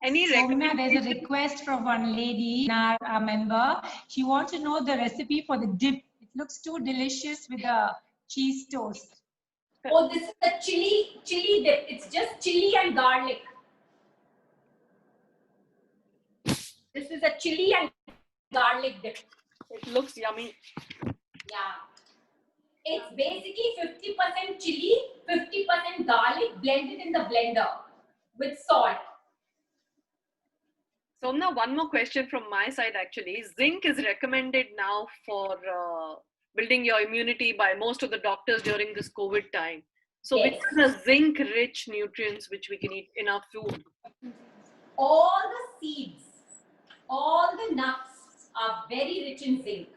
Any Soumya, there's a recommendation? request from one lady, our member. She wants to know the recipe for the dip. It looks too delicious with a cheese toast. Oh, this is the chili dip. It's just chili and garlic. This is a chili and garlic dip. It looks yummy. Yeah. It's basically 50% chili, 50% garlic blended in the blender with salt. Somna, one more question from my side actually. Zinc is recommended now for building your immunity by most of the doctors during this COVID time. So Yes. which are the zinc-rich nutrients which we can eat in our food? All the seeds, all the nuts are very rich in zinc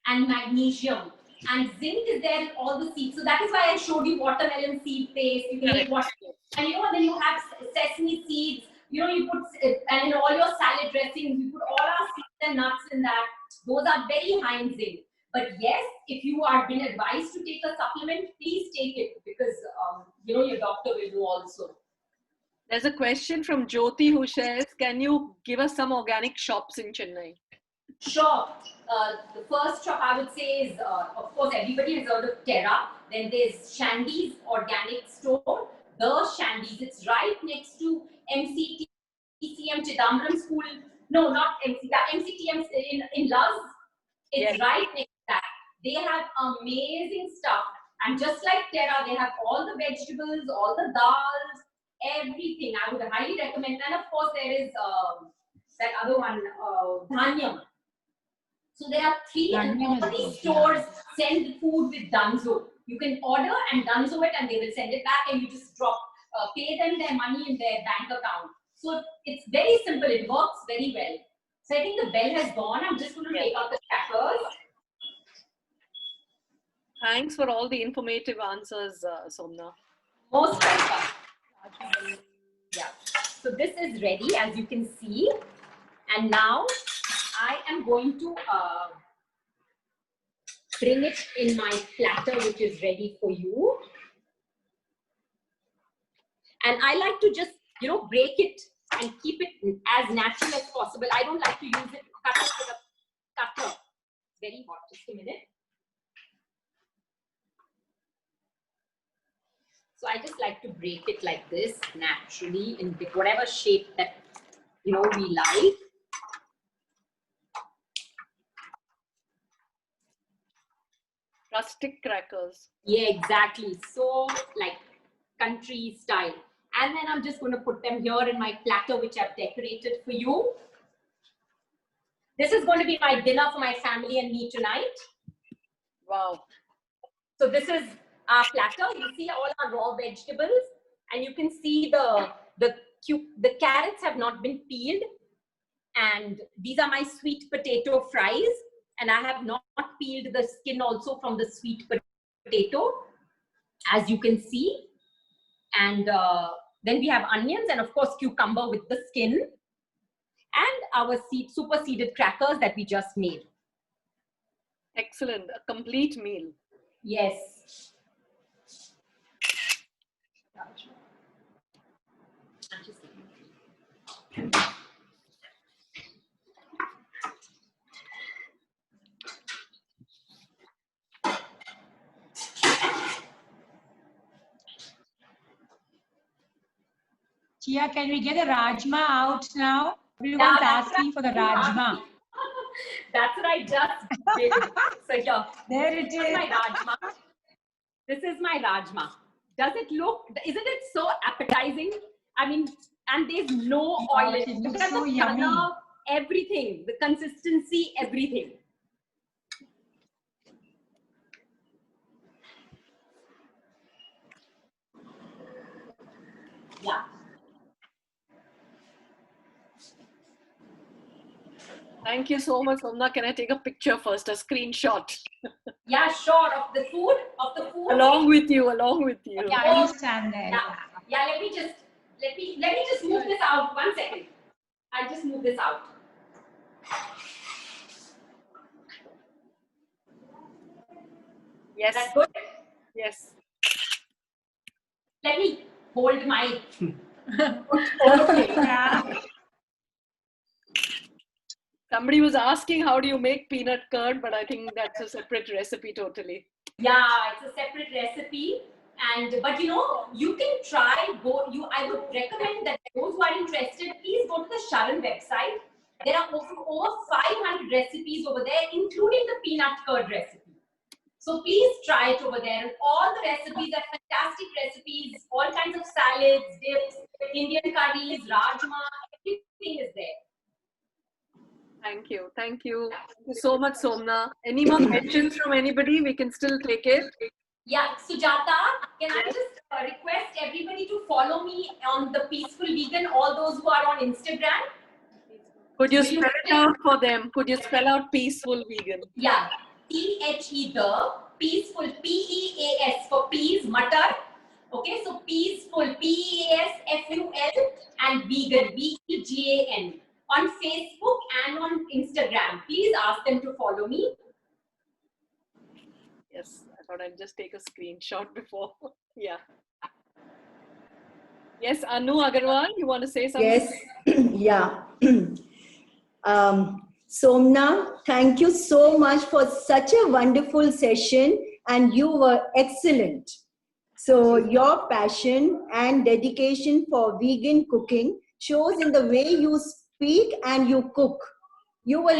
and magnesium. And zinc is there in all the seeds. So that is why I showed you watermelon seed paste. You can make watermelon. And then you have sesame seeds. You put, and in all your salad dressings, you put all our seeds and nuts in that. Those are very high in zinc. But yes, if you are been advised to take a supplement, please take it because your doctor will know also. There's a question from Jyoti who says, can you give us some organic shops in Chennai? Sure. The first shop I would say is, of course, everybody has heard of Terra. Then there's Shandy's Organic Store. The Shandy's. It's right next to MCTCM Chidambaram School. No, not MCTM in Luz. It's right next to that. They have amazing stuff. And just like Terra, they have all the vegetables, all the dals, everything. I would highly recommend. And of course, there is that other one, Dhanyam. So there are three, and all these stores send food with Dunzo. You can order and Dunzo it, and they will send it back, and you just pay them their money in their bank account. So it's very simple. It works very well. So I think the bell has gone. I'm just going to take out the crackers. Thanks for all the informative answers, Somna. Most welcome. Yeah. So this is ready, as you can see. And now I am going to bring it in my platter, which is ready for you. And I like to just, break it and keep it as natural as possible. I don't like to use it, cut it with a cutter. Very hot, just a minute. So I just like to break it like this, naturally, in whatever shape that, we like. Rustic crackers. Yeah, exactly. So like country style. And then I'm just going to put them here in my platter, which I've decorated for you. This is going to be my dinner for my family and me tonight. Wow. So this is our platter. You see all our raw vegetables, and you can see the carrots have not been peeled. And these are my sweet potato fries. And I have not peeled the skin also from the sweet potato, as you can see. And then we have onions and of course cucumber with the skin. And our super seeded crackers that we just made. Excellent. A complete meal. Yes. Chia, can we get the Rajma out now? Everyone's asking for the Rajma. That's what I just did. So here, There it this is my is. Rajma. This is my Rajma. Does it look, isn't it so appetizing? I mean, and there's no oil in It it. looks Look at so the yummy. color, everything, the consistency, everything. Yeah. Thank you so much, Somna. Can I take a picture first, a screenshot? Yeah, sure. Of the food, Along with you, along with you. Yeah, you stand there. Yeah, let me just move this out. 1 second. I'll just move this out. Yes. That's good. Yes. Let me hold my. Yeah. Somebody was asking how do you make peanut curd, but I think that's a separate recipe totally. Yeah, it's a separate recipe. But you know, you can try. I would recommend that those who are interested, please go to the Sharan website. There are over 500 recipes over there, including the peanut curd recipe. So please try it over there. And all the recipes are fantastic recipes. All kinds of salads, dips, Indian curries, rajma, everything is there. Thank you. Thank you. Thank you so much, Somna. Any more questions from anybody? We can still take it. Yeah, Sujata, can I just request everybody to follow me on the Peaceful Vegan, all those who are on Instagram? Could you spell it out for them? Could you spell out Peaceful Vegan? Yeah, T-H-E, the Peaceful, P-E-A-S for peas, mutter. Okay, so Peaceful, P-E-A-S-F-U-L and Vegan, V-E-G-A-N on Facebook and on Instagram. Please ask them to follow me. Yes, I thought I'd just take a screenshot before. Yeah. Yes, Anu Agarwal, you want to say something? Yes, yeah. Somna, thank you so much for such a wonderful session, and you were excellent. So your passion and dedication for vegan cooking shows in the way you speak and you cook. You were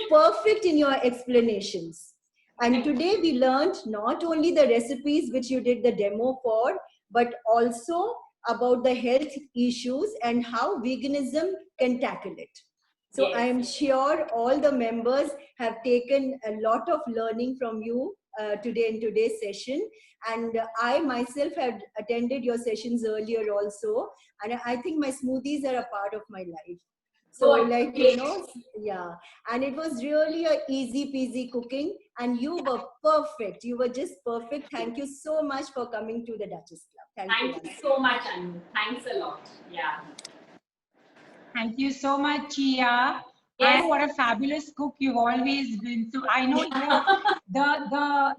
perfect in your explanations. And today we learned not only the recipes which you did the demo for, but also about the health issues and how veganism can tackle it. So Yes. I am sure all the members have taken a lot of learning from you today in today's session. And I myself had attended your sessions earlier also. And I think my smoothies are a part of my life. So yeah. And it was really a easy peasy cooking. And you were perfect. You were just perfect. Thank you so much for coming to the Duchess Club. Thank you so much, Anu. Thanks a lot. Yeah. Thank you so much, Chia. Yes. And what a fabulous cook you've always been. So I know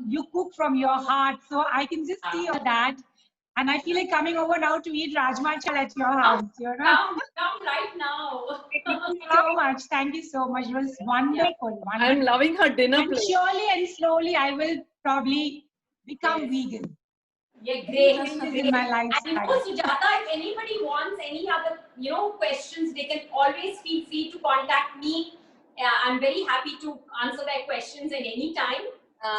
you cook from your heart. So I can just see all that. And I feel like coming over now to eat Rajma Chawal at your house. You know? Come right now. Thank you so much. Thank you so much. It was wonderful. I'm loving her dinner And plate. surely and slowly I will probably become vegan. Yeah, great. This is in my lifestyle. And Sujata, if anybody wants any other, questions, they can always feel free to contact me. I'm very happy to answer their questions at any time.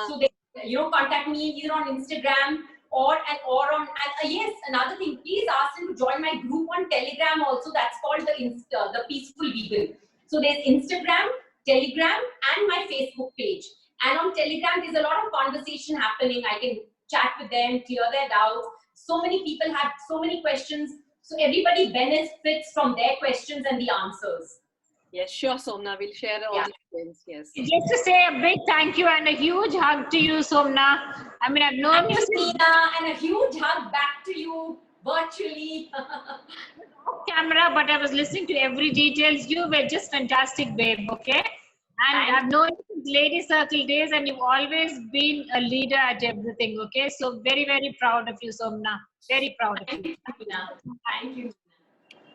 So they, contact me either on Instagram or on. Yes, another thing, please ask them to join my group on Telegram also. That's called the Peaceful Vegan. So there's Instagram, Telegram, and my Facebook page. And on Telegram, there's a lot of conversation happening. I can chat with them, clear their doubts. So many people had so many questions. So everybody benefits from their questions and the answers. Yes, sure, Somna. We'll share all the things. Yes. Just to say a big thank you and a huge hug to you, Somna. I mean, I've known you since and a huge hug back to you virtually. off camera, but I was listening to every details. You were just fantastic, babe. Okay. And I've known you since Lady Circle days, and you've always been a leader at everything. Okay. So very, very proud of you, Somna. Very proud of you. Thank you.